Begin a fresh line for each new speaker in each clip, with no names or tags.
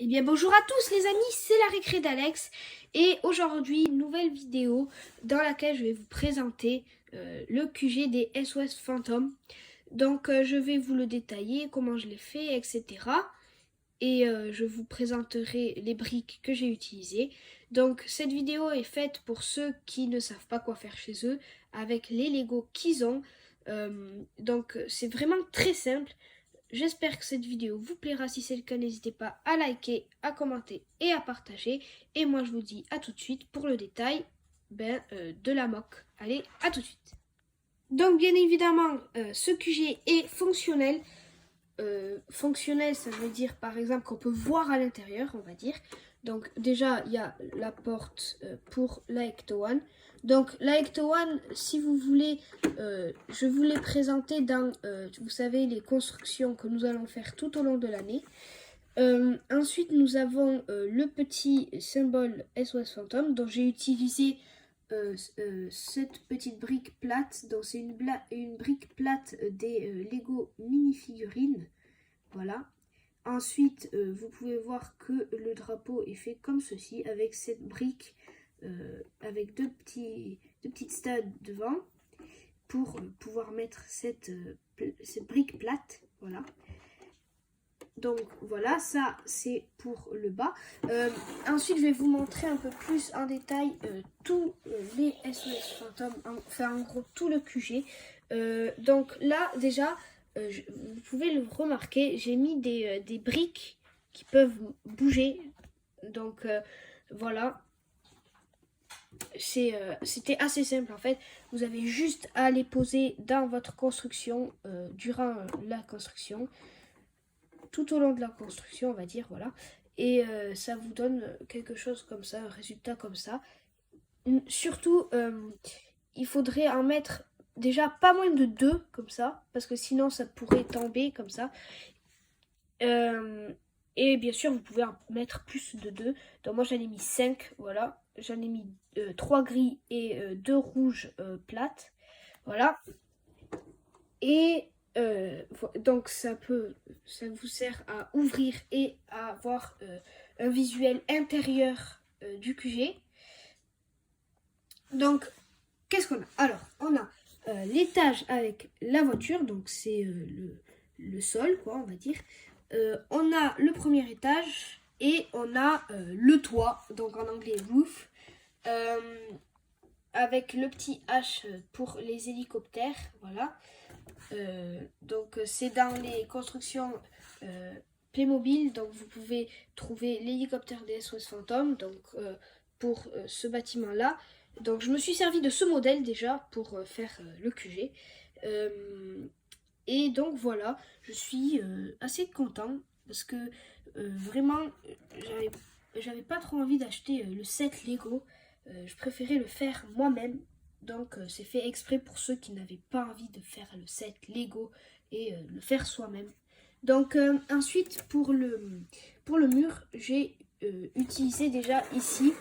Eh bien bonjour à tous les amis, c'est la récré d'Alex et aujourd'hui nouvelle vidéo dans laquelle je vais vous présenter le QG des SOS Fantômes. Donc je vais vous le détailler, comment je l'ai fait, etc. Et je vous présenterai les briques que j'ai utilisées. Donc cette vidéo est faite pour ceux qui ne savent pas quoi faire chez eux avec les Lego qu'ils ont. Donc c'est vraiment très simple. J'espère que cette vidéo vous plaira. Si c'est le cas, n'hésitez pas à liker, à commenter et à partager. Et moi, je vous dis à tout de suite pour le détail de la moque. Allez, à tout de suite. Donc, bien évidemment, ce QG est fonctionnel. Fonctionnel, ça veut dire par exemple qu'on peut voir à l'intérieur, on va dire. Donc déjà, il y a la porte pour la Ecto One. Donc la Ecto One, si vous voulez, je vous l'ai présenté dans, vous savez, les constructions que nous allons faire tout au long de l'année. Ensuite, nous avons le petit symbole SOS Fantôme dont j'ai utilisé cette petite brique plate. Donc c'est une brique plate des Lego mini-figurines. Voilà. Ensuite, vous pouvez voir que le drapeau est fait comme ceci, avec cette brique, avec deux petites stades devant, pour pouvoir mettre cette brique plate. Voilà. Donc voilà, ça c'est pour le bas. Ensuite, je vais vous montrer un peu plus en détail tous les SOS Fantômes, enfin en gros tout le QG. Donc là déjà, vous pouvez le remarquer, j'ai mis des briques qui peuvent bouger. Donc voilà, c'était assez simple en fait. Vous avez juste à les poser dans votre construction durant la construction. Tout au long de la construction, on va dire, voilà. Et ça vous donne quelque chose comme ça, un résultat comme ça. Surtout, il faudrait en mettre déjà pas moins de 2, comme ça, parce que sinon ça pourrait tomber comme ça. Et bien sûr, vous pouvez en mettre plus de 2. Donc moi, j'en ai mis 5, voilà. J'en ai mis 3 gris et 2 rouges plates. Voilà. Et donc ça vous sert à ouvrir et à avoir un visuel intérieur du QG. Donc qu'est-ce qu'on a? Alors on a l'étage avec la voiture, donc c'est le sol quoi, on va dire. On a le premier étage et on a le toit, donc en anglais roof, avec le petit H pour les hélicoptères, voilà. Donc c'est dans les constructions Playmobil, donc vous pouvez trouver l'hélicoptère des SOS Fantômes, donc pour ce bâtiment là. Donc je me suis servi de ce modèle déjà pour faire le QG. Et donc voilà, je suis assez content parce que vraiment j'avais pas trop envie d'acheter le set Lego. Je préférais le faire moi-même. Donc c'est fait exprès pour ceux qui n'avaient pas envie de faire le set Lego et le faire soi-même. Donc ensuite pour le mur, j'ai utilisé déjà ici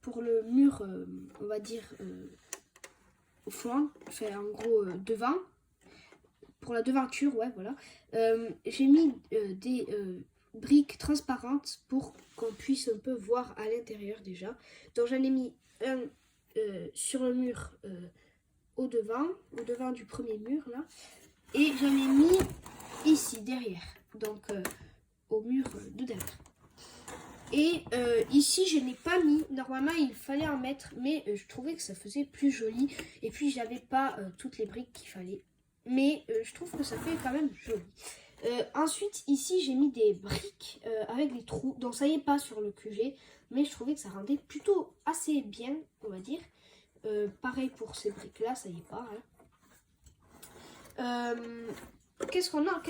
pour le mur, on va dire au fond, enfin en gros devant, pour la devanture, ouais voilà. J'ai mis des briques transparentes pour qu'on puisse un peu voir à l'intérieur déjà. Donc j'en ai mis un sur le mur au devant du premier mur là, et j'en ai mis ici derrière, donc au mur de derrière. Et ici je n'ai pas mis, normalement il fallait en mettre, mais je trouvais que ça faisait plus joli, et puis j'avais pas toutes les briques qu'il fallait, mais je trouve que ça fait quand même joli. Ensuite ici j'ai mis des briques avec des trous, donc ça y est pas sur le QG, mais je trouvais que ça rendait plutôt assez bien, on va dire. Pareil pour ces briques là, ça y est pas hein. Qu'est-ce qu'on a?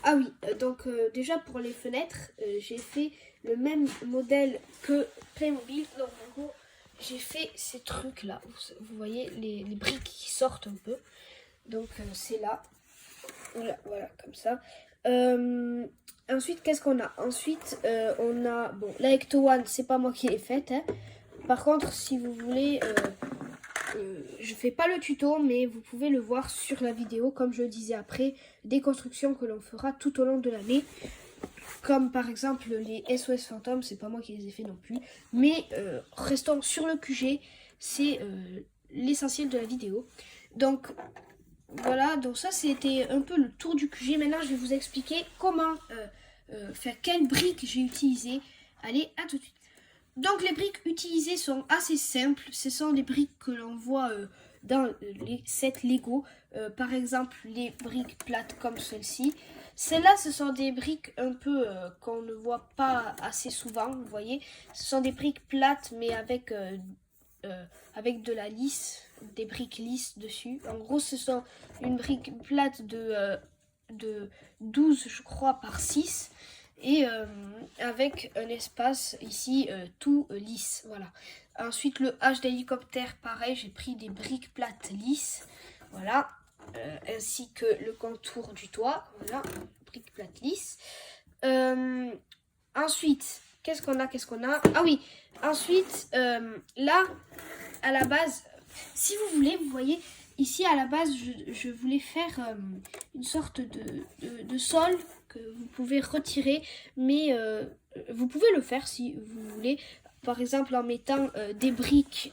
Ah oui, donc déjà pour les fenêtres, j'ai fait le même modèle que Playmobil. Donc en gros, j'ai fait ces trucs là. Vous voyez les briques qui sortent un peu. Donc c'est là. Voilà, comme ça. Ensuite, qu'est-ce qu'on a? Ensuite, on a... Bon, la Ecto One, c'est pas moi qui l'ai faite. Hein. Par contre, si vous voulez... je fais pas le tuto, mais vous pouvez le voir sur la vidéo, comme je le disais après, des constructions que l'on fera tout au long de l'année. comme par exemple les SOS fantômes, c'est pas moi qui les ai fait non plus. Mais restons sur le QG, c'est l'essentiel de la vidéo. Donc voilà, donc ça c'était un peu le tour du QG. Maintenant je vais vous expliquer comment faire quelles briques j'ai utilisées. Allez, à tout de suite. Donc les briques utilisées sont assez simples. Ce sont des briques que l'on voit dans les sets Lego. Par exemple les briques plates comme celle-ci. Celles-là, ce sont des briques un peu qu'on ne voit pas assez souvent, vous voyez. Ce sont des briques plates mais avec de la lisse, des briques lisses dessus. En gros, ce sont une brique plate de 12, je crois, par 6. Et avec un espace ici tout lisse. Voilà. Ensuite, le H d'hélicoptère, pareil, j'ai pris des briques plates lisses. Voilà. Ainsi que le contour du toit. Voilà. Briques plates lisses. Ensuite, qu'est-ce qu'on a? Ah oui. Ensuite, là, à la base, si vous voulez, vous voyez, ici à la base, je voulais faire une sorte de sol que vous pouvez retirer, mais vous pouvez le faire si vous voulez, par exemple en mettant des briques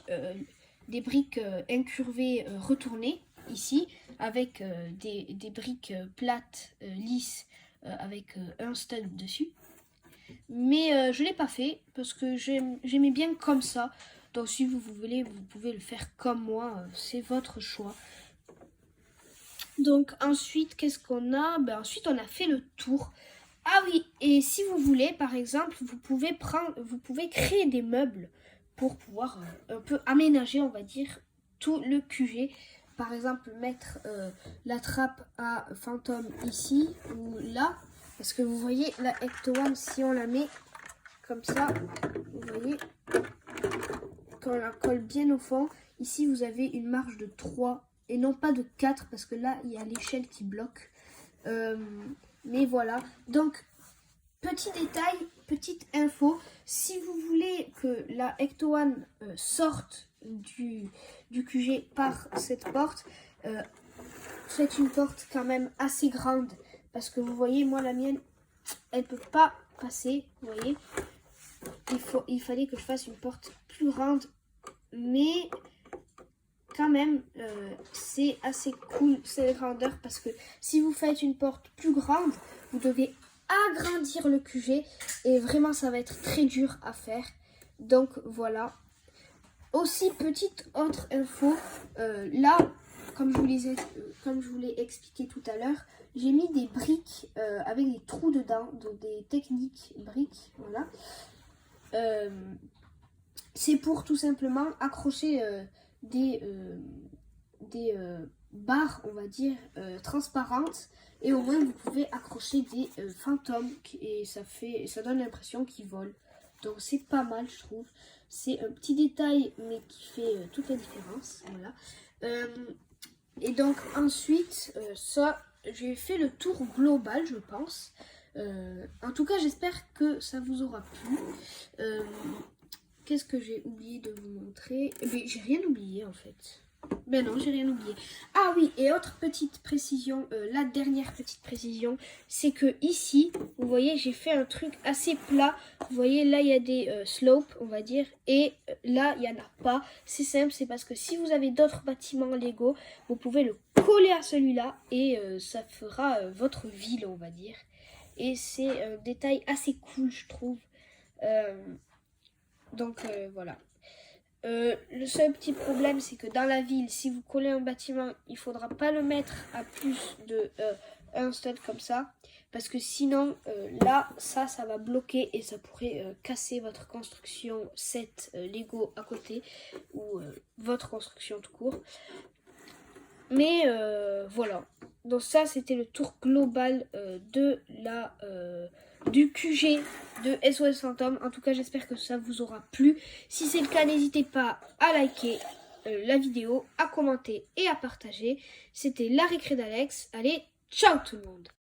incurvées retournées ici, avec des briques plates, lisses, avec un stud dessus. Mais je ne l'ai pas fait parce que j'aimais bien comme ça. Donc si vous voulez, vous pouvez le faire comme moi, c'est votre choix. Donc ensuite, qu'est-ce qu'on a? Ensuite, on a fait le tour. Ah oui, et si vous voulez, par exemple, vous pouvez créer des meubles pour pouvoir un peu aménager, on va dire, tout le QG. Par exemple, mettre la trappe à fantôme ici ou là. Parce que vous voyez, la Ecto One, si on la met comme ça, vous voyez, quand on la colle bien au fond, ici vous avez une marge de 3 et non pas de 4 parce que là, il y a l'échelle qui bloque. Mais voilà, donc, petit détail, petite info, si vous voulez que la Ecto One sorte du QG par cette porte, faites une porte quand même assez grande. Parce que vous voyez, moi la mienne, elle peut pas passer, vous voyez. Il fallait que je fasse une porte plus grande. Mais quand même, c'est assez cool cette grandeur. Parce que si vous faites une porte plus grande, vous devez agrandir le QG. Et vraiment, ça va être très dur à faire. Donc voilà. Aussi, petite autre info. Là, comme je vous l'ai expliqué tout à l'heure, j'ai mis des briques avec des trous dedans, donc des techniques briques, voilà. C'est pour tout simplement accrocher des barres, on va dire, transparentes, et au moins vous pouvez accrocher des fantômes et ça donne l'impression qu'ils volent. Donc c'est pas mal, je trouve. C'est un petit détail mais qui fait toute la différence. Voilà. Et donc ensuite, ça, j'ai fait le tour global, je pense. En tout cas, j'espère que ça vous aura plu. Qu'est-ce que j'ai oublié de vous montrer? Mais j'ai rien oublié en fait. Ben non, j'ai rien oublié. Ah oui, et autre petite précision, la dernière petite précision, c'est que ici, vous voyez, j'ai fait un truc assez plat. Vous voyez, là, il y a des slopes, on va dire, et là, il n'y en a pas. C'est simple, c'est parce que si vous avez d'autres bâtiments Lego, vous pouvez le coller à celui-là et ça fera votre ville, on va dire. Et c'est un détail assez cool, je trouve. Donc voilà. Le seul petit problème, c'est que dans la ville, si vous collez un bâtiment, il ne faudra pas le mettre à plus de un stud comme ça. Parce que sinon, là, ça va bloquer et ça pourrait casser votre construction set Lego à côté. Ou votre construction tout court. Mais voilà. Donc ça, c'était le tour global du QG de SOS Fantôme. En tout cas, j'espère que ça vous aura plu. Si c'est le cas, n'hésitez pas à liker la vidéo, à commenter et à partager. C'était la récré d'Alex. Allez, ciao tout le monde!